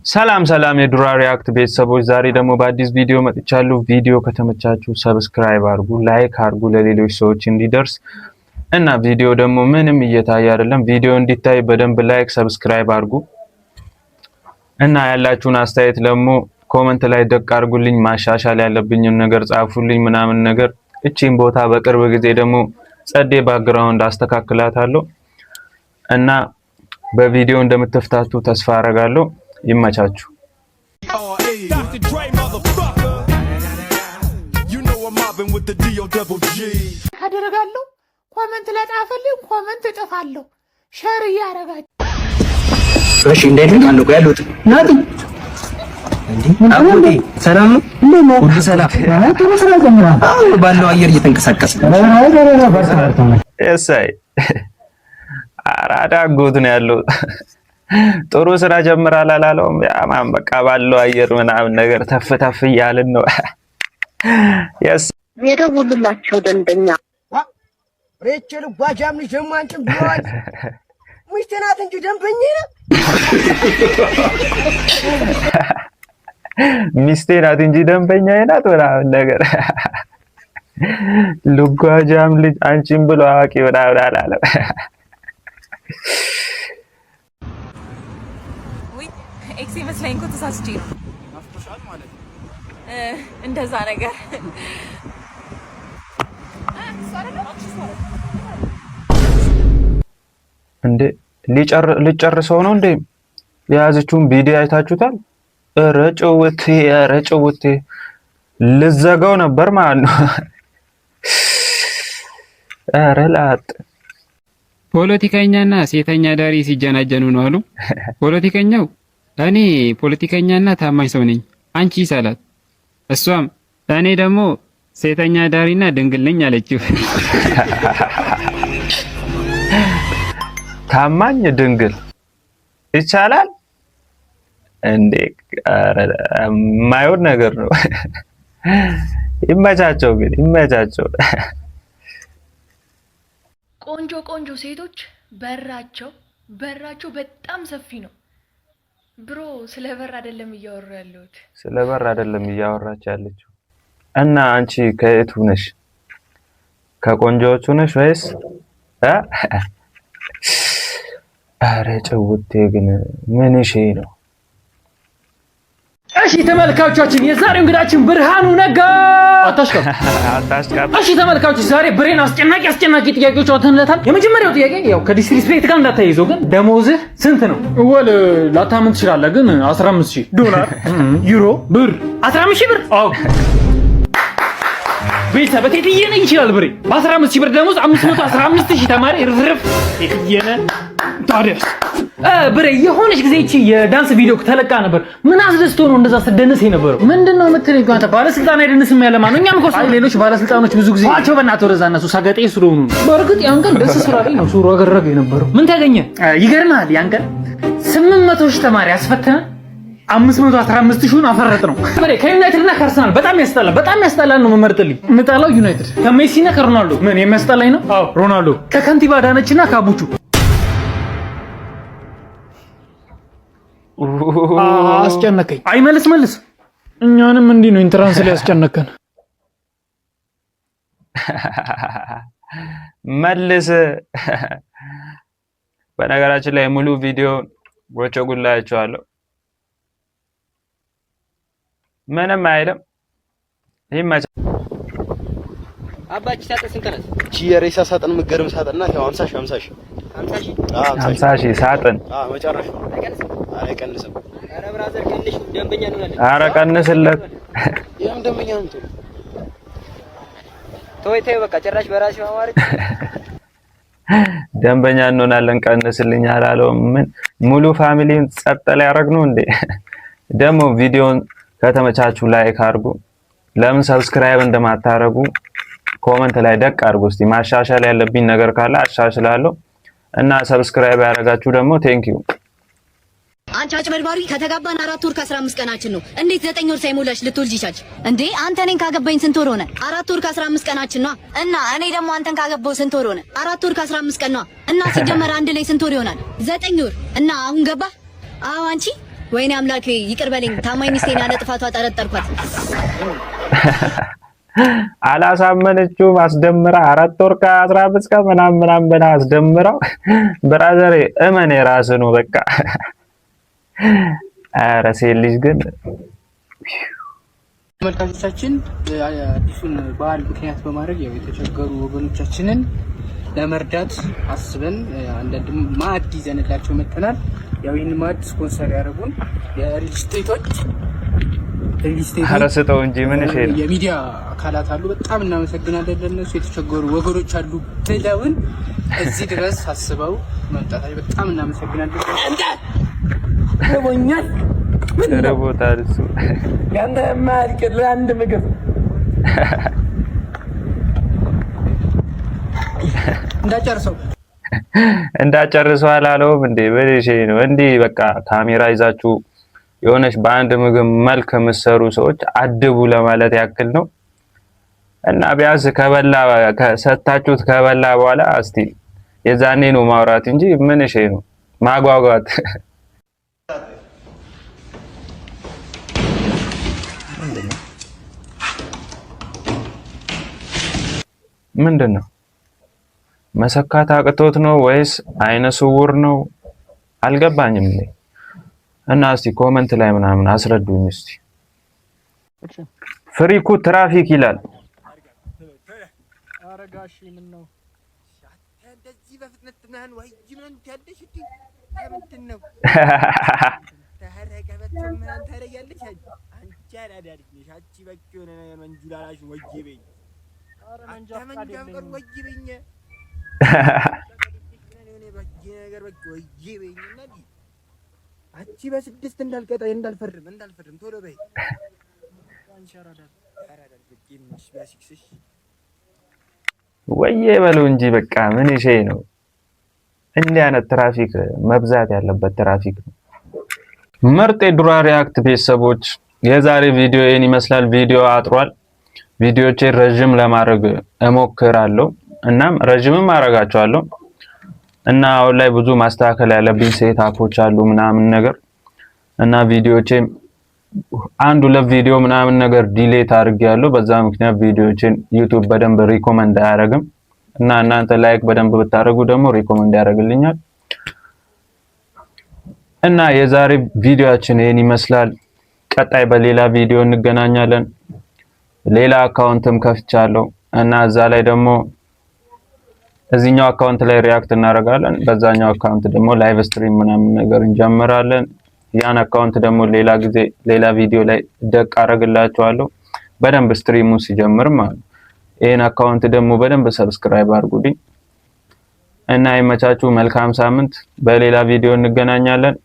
ሰላም ሰላም የዱራ ሪአክት ቤተሰቦች ዛሬ ደግሞ በአዲስ ቪዲዮ መጥቻለሁ። ቪዲዮ ከተመቻችሁ ሰብስክራይብ አድርጉ፣ ላይክ አድርጉ ለሌሎች ሰዎች እንዲደርስ እና ቪዲዮ ደግሞ ምንም እየታየ አይደለም። ቪዲዮ እንዲታይ በደንብ ላይክ ሰብስክራይብ አድርጉ እና ያላችሁን አስተያየት ደግሞ ኮሜንት ላይ ደቅ አድርጉልኝ። ማሻሻል ያለብኝን ነገር ጻፉልኝ ምናምን ነገር። እቺን ቦታ በቅርብ ጊዜ ደግሞ ጸዴ ባክግራውንድ አስተካክላታለሁ እና በቪዲዮ እንደምትፍታቱ ተስፋ አደርጋለሁ። ይመቻችሁ። ካደረጋለሁ ኮሜንት ለጣፈልኝ ኮሜንት እጥፋለሁ ሼር ያረጋችሁ። እሺ እንዴት ነው ያሉት? ናቲ አቡዲ ሰላም ነው? ሁሉ ሰላም ባለው አየር እየተንቀሳቀሰ እሰይ አራዳ ጎት ነው ያለው። ጥሩ ስራ ጀምራል አላለውም? ያማን በቃ ባለው አየር ምናምን ነገር ተፍተፍ እያልን ነው። ያስ የደውሉላቸው ደንበኛ ሬቸል ጓጃም ልጅ ማንጭም ቢሆን ሚስቴ ናት እንጂ ደንበኛ ነው። ሚስቴ ናት እንጂ ደንበኛ ናት ምናምን ነገር ልጓጃም ልጅ አንቺም ብሎ አዋቂ ምናምን አላለም። ኤክስ ይመስለኝ እኮ ተሳስቼ ነው። ናፍቆሻል ማለት ነው። እንደዛ ነገር እንዴ ሊጨርሰው ነው እንዴ? የያዘችውን ቪዲዮ አይታችሁታል? ኧረ ጭውቴ ልዘጋው ነበር ማለት ነው። ኧረ ላጥ ፖለቲከኛና ሴተኛ ዳሪ ሲጀናጀኑ ነው አሉ። ፖለቲከኛው እኔ ፖለቲከኛና ታማኝ ሰው ነኝ አንቺ ሳላት፣ እሷም እኔ ደግሞ ሴተኛ ዳሪና ድንግል ነኝ አለችው። ታማኝ ድንግል ይቻላል እንዴ? የማይሆን ነገር ነው። ይመቻቸው ግን ይመቻቸው። ቆንጆ ሴቶች በራቸው በጣም ሰፊ ነው። ብሮ ስለ በር አይደለም እያወራ ያለሁት። ስለ በር አይደለም እያወራች ያለችው። እና አንቺ ከየቱ ነሽ? ከቆንጆዎቹ ነሽ ወይስ ኧረ ጭውቴ ግን ምን እሺ ነው? እሺ ተመልካቾቻችን የዛሬው እንግዳችን ብርሃኑ ነጋ አታሽከም። እሺ ተመልካቾች ዛሬ ብሬን አስጨናቂ ጥያቄዎች አውጥተንለታል። የመጀመሪያው ጥያቄ ያው ከዲስሪስፔክት ጋር እንዳታይዘው ግን ደሞዝህ ስንት ነው? ወል ላታምን ትችላለህ ግን $15000 ዩሮ ብር 15000 ብር። አዎ ቤተሰብ በቴትየነ ይችላል ብሬ በ15000 ብር ደሞዝ 515000 ተማሪ ርፍርፍ ቴትየነ ታዲያስ ብሬ የሆነች ጊዜ እቺ የዳንስ ቪዲዮ ተለቃ ነበር። ምን አስደስቶ ነው እንደዛ ስደንስ የነበረው? ምንድነው የምትለኝ? አንተ ባለስልጣን አይደንስም ያለማ ነው። እኛም ኮስ ሌሎች ባለስልጣኖች ብዙ ጊዜ አቸው በእናትህ ወደዛ እነሱ ሰገጤ ስለሆኑ ነው። በእርግጥ ያን ቀን ደስ ስላለኝ ነው ሱሩ አገረገ የነበረው። ምን ታገኘ? ይገርምሃል ያን ቀን 800,000 ተማሪ አስፈተነ 515,000 አፈረጥ ነው። ብሬ ከዩናይትድ እና ከአርሰናል በጣም ያስጠላል ነው መመርጥልኝ። ምጣላው ዩናይትድ ከሜሲ እና ከሮናልዶ ምን የሚያስጠላኝ ነው? አዎ ሮናልዶ ከከንቲባ ዳነችና ካቡቹ አስጨነቀኝ። አይ መልስ እኛንም እንዲህ ነው ኢንትራንስ ላይ ያስጨነቀን። መልስ በነገራችን ላይ ሙሉ ቪዲዮ ወጮ ጉላያቸዋለሁ። ምንም አይደለም። ይመቻ አባቺ ሳጥን ስንት ናት? እቺ የሬሳ ሳጥን ምገርም ሳጥን ናት። ያው 50 ሺህ ሳጥን መጨረሻ አይቀንስም። ኧረ ብራዘር ቀንሽ፣ ደንበኛ እንሆናለን። ኧረ ቀንስለት። ያም ደንበኛ ነው። ተወይ በቃ ጭራሽ በራሴ ማዋረድ። ደንበኛ እንሆናለን ቀንስልኝ አላለውም። ምን ሙሉ ፋሚሊን ጸጥ ላይ ያደርግ ነው እንዴ? ደግሞ ቪዲዮን ከተመቻችሁ ላይክ አድርጉ። ለምን ሰብስክራይብ እንደማታረጉ ኮሜንት ላይ ደቅ አድርጉ። እስቲ ማሻሻል ያለብኝ ነገር ካለ አሻሽላለሁ እና ሰብስክራይብ ያደረጋችሁ ደግሞ ቴንክ ዩ። አንቺ አጭበርባሪ ከተጋባን 4 ወር ከ15 ቀናችን ነው። እንዴት 9 ወር ሳይሞላሽ ልትወልጂ ቻልሽ እንዴ? አንተ እኔን ካገባኝ ስንት ወር ሆነ? 4 ወር ከ15 ቀናችን ነው። እና እኔ ደግሞ አንተን ካገባው ስንት ወር ሆነ? 4 ወር ከ15 ቀን ነው። እና ሲጀመር አንድ ላይ ስንት ወር ይሆናል? 9 ወር። እና አሁን ገባ? አዎ አንቺ ወይኔ አምላኬ ይቅር በለኝ። ታማኝ ሚስቴን ያለ ጥፋቷ ጠረጠርኳት። አላሳመነችውም። አስደምራ 4 ወር ከ15 ቀን ምናምን ብላ አስደምራው። ብራዘር እመን የራስህ ነው በቃ። ኧረ ሴት ልጅ ግን ተመልካቾቻችን አዲሱን በዓል ምክንያት በማድረግ ያው የተቸገሩ ወገኖቻችንን ለመርዳት አስበን አንዳንድ ማዕድ ይዘንላቸው መጥተናል። ያው ይህን ማዕድ ስፖንሰር ያደረጉን የሪል ስቴቶች አረስተው እንጂ ምን እሺ የሚዲያ አካላት አሉ። በጣም እናመሰግናለን። ለነሱ የተቸገሩ ወገኖች አሉ ብለውን እዚህ ድረስ አስበው መምጣታቸው በጣም እናመሰግናለን። ለሞኛል ረቦታል እሱ ያንተ ማልክ ለአንድ ምግብ እንዳጨርሰው አላለውም እንዴ? በልሽ ነው እንዴ? በቃ ካሜራ ይዛችሁ የሆነች በአንድ ምግብ መልክ የምትሰሩ ሰዎች አድቡ ለማለት ያክል ነው። እና ቢያንስ ሰታችሁት ከበላ በኋላ እስቲ የዛኔ ነው ማውራት እንጂ ምን እሺ ነው ማጓጓት። ምንድነው? መሰካት አቅቶት ነው ወይስ አይነ ስውር ነው? አልገባኝም። እና እስቲ ኮመንት ላይ ምናምን አስረዱኝ እስቲ። ፍሪኩ ትራፊክ ይላል። አረጋሽ ምን ነው እንደዚህ በፍጥነት ምናምን ወይ ምን ታደሽ እንዴ? ለምንድን ነው ተሐረቀበት ምናምን ታረጋለች? አንቺ አላዳልሽ አንቺ በቃ የሆነ ነገር መንጁላላሽ ወይቤኝ አረ መንጃ ፈቃድ ወይቤኝ እኔ በቃ ነገር በቃ ወይቤኝ ነዲ አንቺ በስድስት እንዳልፈርም ቶሎ በይ አንቺ አራዳል በቂንሽ በሲክስሽ ወይዬ በለው እንጂ በቃ ምን እሺ ነው። እንዲህ አይነት ትራፊክ መብዛት ያለበት ትራፊክ ነው። ምርጥ የዱራ ሪያክት ቤተሰቦች የዛሬ ቪዲዮ ይሄን ይመስላል። ቪዲዮ አጥሯል። ቪዲዮቼን ረጅም ለማድረግ እሞክራለሁ እናም ረጅምም አደርጋቸዋለሁ እና አሁን ላይ ብዙ ማስተካከል ያለብኝ ሴታፖች አሉ ምናምን ነገር እና ቪዲዮቼን 1-2 ቪዲዮ ምናምን ነገር ዲሌት አድርጌያለሁ። በዛ ምክንያት ቪዲዮቼን ዩቲዩብ በደንብ ሪኮመንድ አያደርግም እና እናንተ ላይክ በደንብ ብታደርጉ ደግሞ ሪኮመንድ ያደርግልኛል። እና የዛሬ ቪዲዮአችን ይሄን ይመስላል። ቀጣይ በሌላ ቪዲዮ እንገናኛለን። ሌላ አካውንትም ከፍቻለሁ እና እዛ ላይ ደግሞ እዚህኛው አካውንት ላይ ሪያክት እናደርጋለን። በዛኛው አካውንት ደግሞ ላይቭ ስትሪም ምናምን ነገር እንጀምራለን። ያን አካውንት ደግሞ ሌላ ጊዜ ሌላ ቪዲዮ ላይ ደቅ አደርግላችኋለሁ በደንብ ስትሪሙን ሲጀምር ማለት ነው። ይሄን አካውንት ደግሞ በደንብ ሰብስክራይብ አድርጉልኝ እና ይመቻችሁ። መልካም ሳምንት። በሌላ ቪዲዮ እንገናኛለን።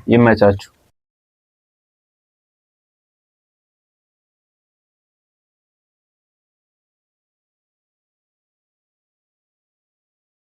ይመቻችሁ።